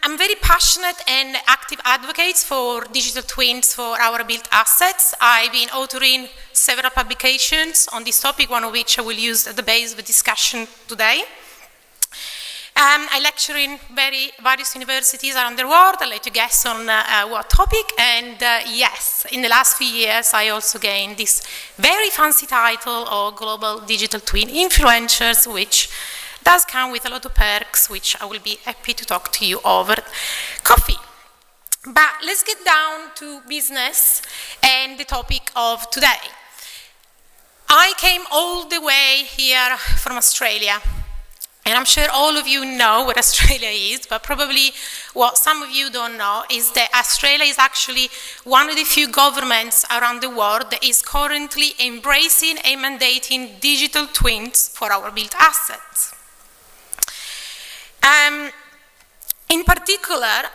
I'm very passionate and active advocate for digital twins for our built assets. I've been authoring several publications on this topic, one of which I will use at the base of the discussion today. I lecture in various universities around the world. I'll let you guess on what topic. And yes, in the last few years, I also gained this very fancy title of Global Digital Twin Influencers, which does come with a lot of perks, which I will be happy to talk to you over coffee. But let's get down to business and the topic of today. I came all the way here from Australia. And I'm sure all of you know what Australia is, but probably what some of you don't know is that Australia is actually one of the few governments around the world that is currently embracing and mandating digital twins for our built assets. In particular,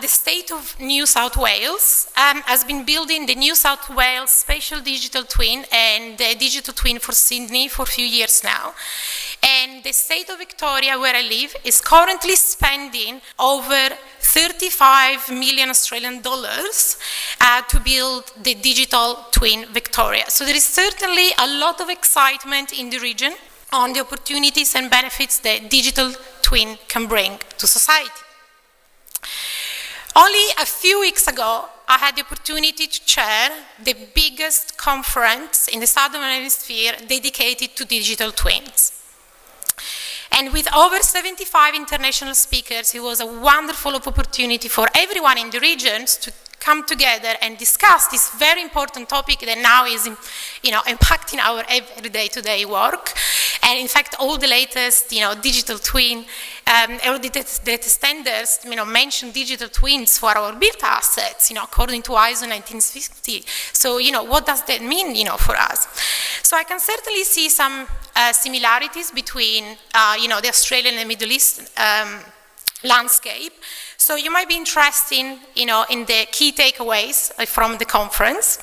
the state of New South Wales has been building the New South Wales Spatial Digital Twin and the Digital Twin for Sydney for a few years now. And the state of Victoria, where I live, is currently spending over 35 million Australian dollars to build the digital twin Victoria. So there is certainly a lot of excitement in the region on the opportunities and benefits that digital twin can bring to society. Only a few weeks ago, I had the opportunity to chair the biggest conference in the Southern Hemisphere dedicated to digital twins. And with over 75 international speakers, it was a wonderful opportunity for everyone in the regions to come together and discuss this very important topic that now is, impacting our everyday today work. And in fact, all the latest, digital twin, or the standards, mention digital twins for our built assets, according to ISO 1950. So, what does that mean, for us? So I can certainly see some similarities between, the Australian and Middle East landscape. So you might be interested in the key takeaways from the conference.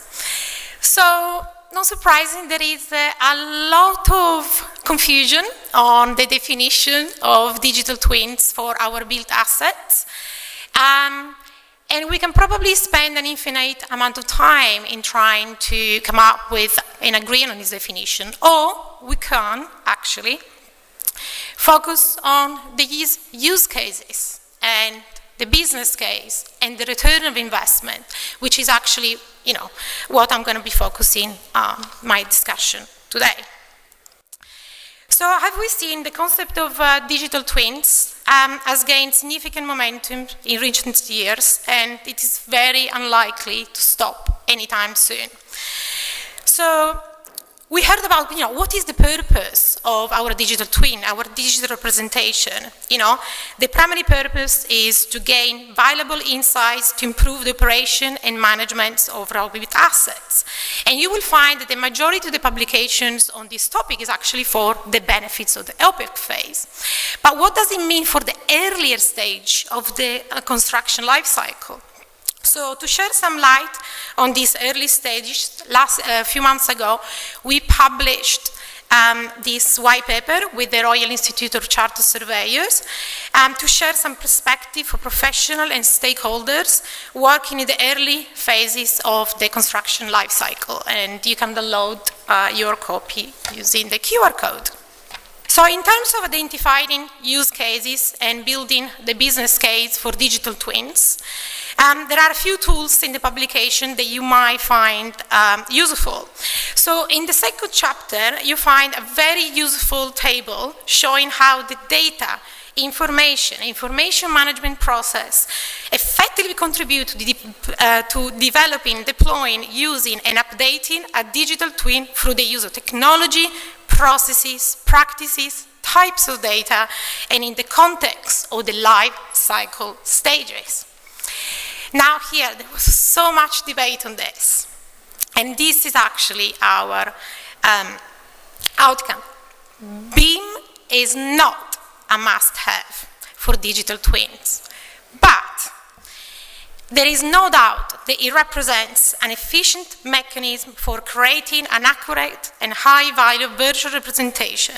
So, not surprising, there is a lot of confusion on the definition of digital twins for our built assets. And we can probably spend an infinite amount of time in trying to come up with and agree on this definition. Or we can actually focus on these use cases and the business case and the return of investment, which is actually, what I'm going to be focusing on my discussion today. So have we seen the concept of digital twins has gained significant momentum in recent years, and it is very unlikely to stop anytime soon. So we heard about, what is the purpose of our digital twin, our digital representation? The primary purpose is to gain valuable insights to improve the operation and management of our built assets. And you will find that the majority of the publications on this topic is actually for the benefits of the OPEC phase. But what does it mean for the earlier stage of the construction life cycle? So to shed some light on these early stages, a few months ago, we published this white paper with the Royal Institute of Chartered Surveyors to share some perspective for professionals and stakeholders working in the early phases of the construction life cycle. And you can download your copy using the QR code. So in terms of identifying use cases and building the business case for digital twins, there are a few tools in the publication that you might find useful. So in the second chapter, you find a very useful table showing how the data, information management process effectively contribute to developing, deploying, using, and updating a digital twin through the use of technology, processes, practices, types of data, and in the context of the life cycle stages. Now here, there was so much debate on this, and this is actually our outcome. BIM is not a must-have for digital twins, but there is no doubt that it represents an efficient mechanism for creating an accurate and high-value virtual representation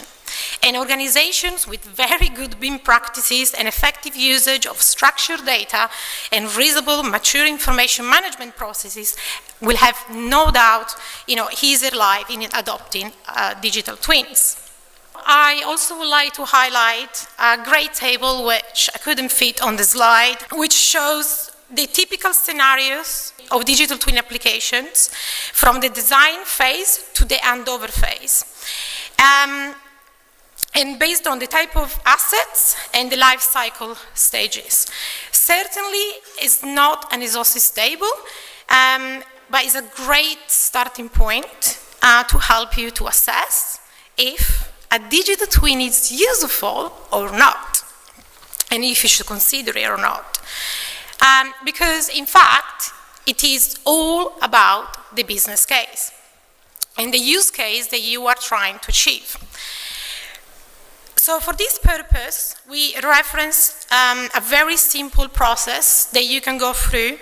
And organizations with very good BIM practices and effective usage of structured data and reasonable, mature information management processes will have no doubt, easier life in adopting digital twins. I also would like to highlight a great table which I couldn't fit on the slide, which shows the typical scenarios of digital twin applications from the design phase to the handover phase. And based on the type of assets and the life cycle stages. Certainly it's not an exhaustive table, but it's a great starting point to help you to assess if a digital twin is useful or not, and if you should consider it or not. Because in fact, it is all about the business case and the use case that you are trying to achieve. So for this purpose, we reference a very simple process that you can go through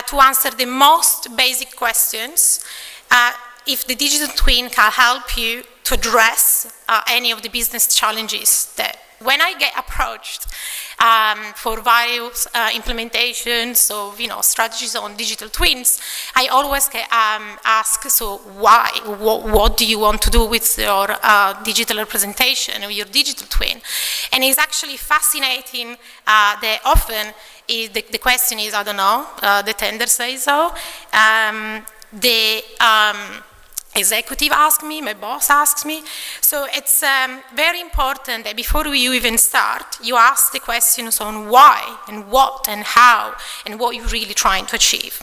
to answer the most basic questions if the digital twin can help you to address any of the business challenges that when I get approached for various implementations of strategies on digital twins, I always get asked, so why? What do you want to do with your digital representation of your digital twin? And it's actually fascinating that often the question is, I don't know, the tender says so, executive asks me, my boss asks me. So it's very important that before you even start, you ask the questions on why and what and how and what you're really trying to achieve.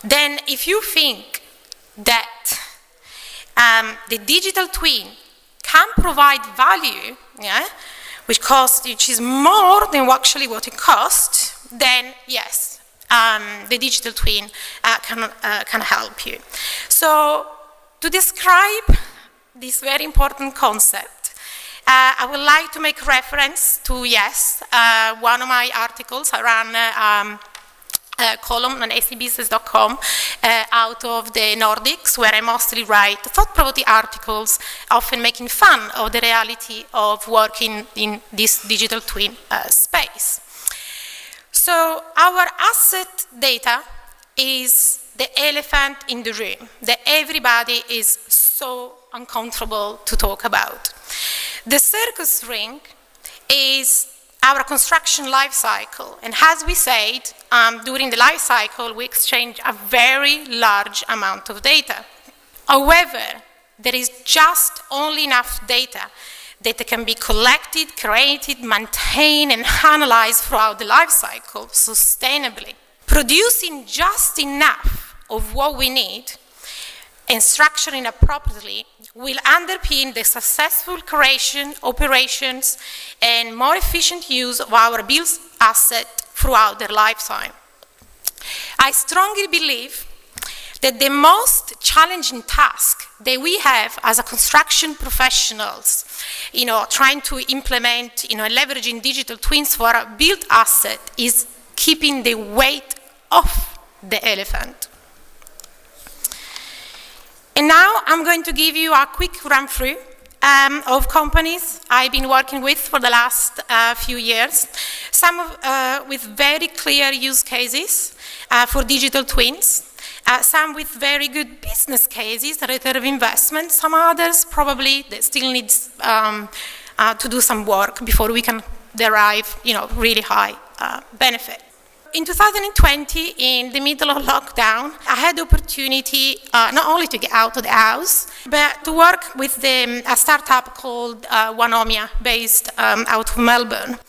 Then if you think that the digital twin can provide value, which is more than actually what it costs, then yes, the digital twin can help you. So to describe this very important concept, I would like to make reference to, one of my articles. I ran a column on acbusiness.com out of the Nordics, where I mostly write thought-provoking articles, often making fun of the reality of working in this digital twin space. So our asset data is the elephant in the room that everybody is so uncomfortable to talk about. The circus ring is our construction life cycle, and as we said, during the life cycle we exchange a very large amount of data. However, there is just only enough data that can be collected, created, maintained, and analyzed throughout the life cycle sustainably. Producing just enough of what we need and structuring appropriately will underpin the successful creation, operations, and more efficient use of our built asset throughout their lifetime. I strongly believe that the most challenging task that we have as a construction professionals, trying to implement, leveraging digital twins for a built asset is keeping the weight off the elephant. And now I'm going to give you a quick run-through of companies I've been working with for the last few years, some with very clear use cases for digital twins, some with very good business cases, return of investment, some others probably that still need to do some work before we can derive really high benefit. In 2020, in the middle of lockdown, I had the opportunity not only to get out of the house, but to work with a startup called Wanomia, based out of Melbourne.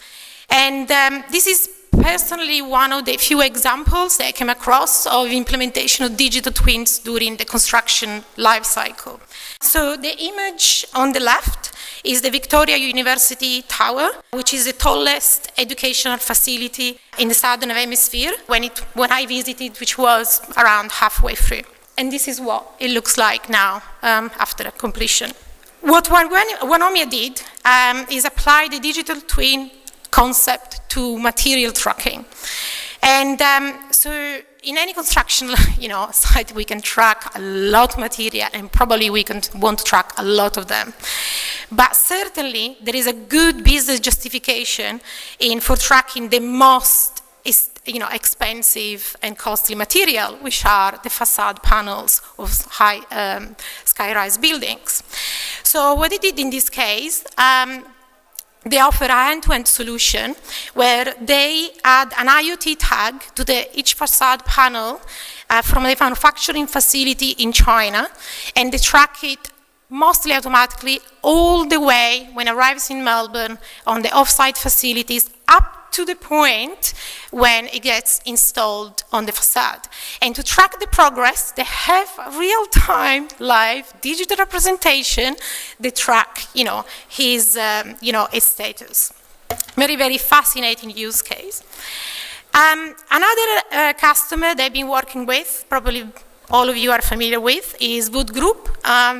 And this is personally one of the few examples that I came across of implementation of digital twins during the construction life cycle. So the image on the left is the Victoria University Tower, which is the tallest educational facility in the southern hemisphere when I visited, which was around halfway through. And this is what it looks like now after completion. What Wanomia did is apply the digital twin concept to material tracking. And so in any construction, site, we can track a lot of material, and probably we want to track a lot of them. But certainly, there is a good business justification for tracking the most expensive and costly material, which are the facade panels of high sky-rise buildings. So what they did in this case, they offer an end-to-end solution where they add an IoT tag to each facade panel from the manufacturing facility in China, and they track it mostly automatically all the way when it arrives in Melbourne on the off-site facilities up to the point when it gets installed on the facade. And to track the progress, they have a real-time, live, digital representation. They track, his status. Very, very fascinating use case. Another customer they've been working with, probably all of you are familiar with, is Wood Group,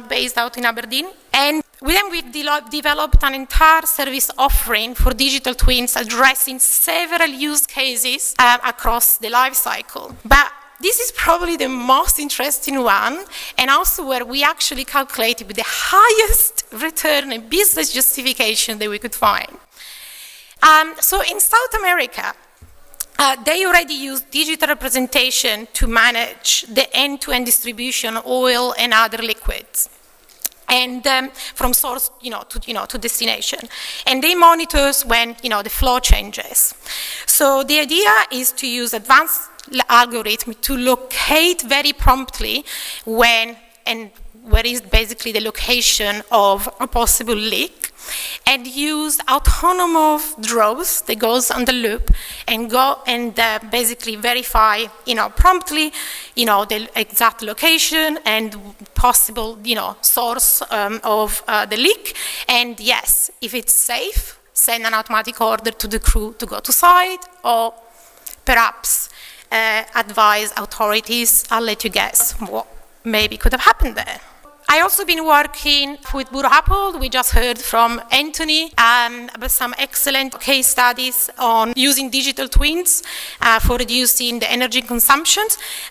based out in Aberdeen. And with them, we've developed an entire service offering for digital twins addressing several use cases across the life cycle. But this is probably the most interesting one, and also where we actually calculated with the highest return and business justification that we could find. So in South America, they already use digital representation to manage the end-to-end distribution of oil and other liquids, and from source, to destination. And they monitor when, the flow changes. So the idea is to use advanced algorithms to locate very promptly when and where is basically the location of a possible leak, and use autonomous drones that goes on the loop and basically verify, promptly, the exact location and possible, source of the leak. And yes, if it's safe, send an automatic order to the crew to go to site, or perhaps advise authorities. I'll let you guess what maybe could have happened there. I also been working with Burapple. We just heard from Anthony about some excellent case studies on using digital twins for reducing the energy consumption.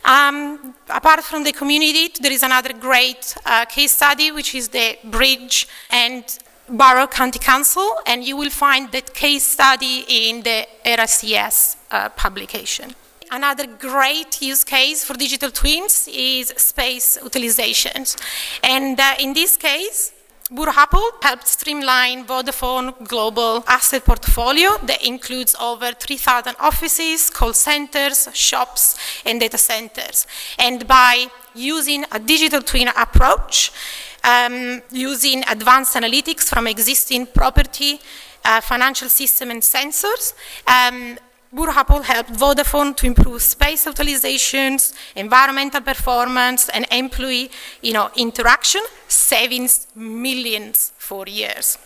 Apart from the community, there is another great case study, which is the Bridge and Barrow County Council, and you will find that case study in the RCS publication. Another great use case for digital twins is space utilizations. And in this case, Burapple helped streamline Vodafone global asset portfolio that includes over 3,000 offices, call centers, shops, and data centers. And by using a digital twin approach, using advanced analytics from existing property, financial system, and sensors, Burapple helped Vodafone to improve space utilizations, environmental performance, and employee interaction, saving millions for years.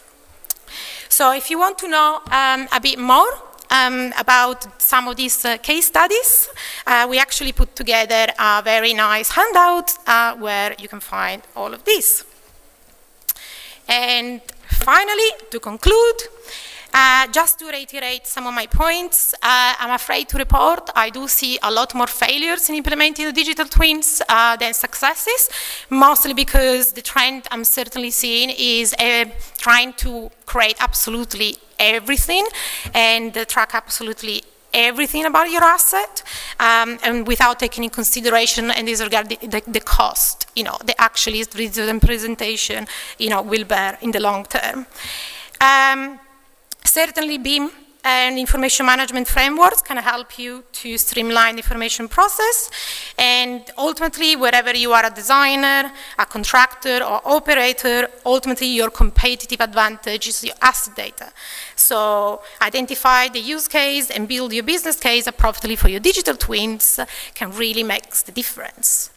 So if you want to know a bit more about some of these case studies, we actually put together a very nice handout where you can find all of this. And finally, to conclude, just to reiterate some of my points, I'm afraid to report I do see a lot more failures in implementing the digital twins than successes, mostly because the trend I'm certainly seeing is trying to create absolutely everything and track absolutely everything about your asset, and without taking in consideration and disregarding the cost, the actually digital representation, will bear in the long term. Certainly, BIM and information management frameworks can help you to streamline the information process, and ultimately, wherever you are a designer, a contractor, or operator, ultimately your competitive advantage is your asset data. So identify the use case and build your business case appropriately for your digital twins can really make the difference.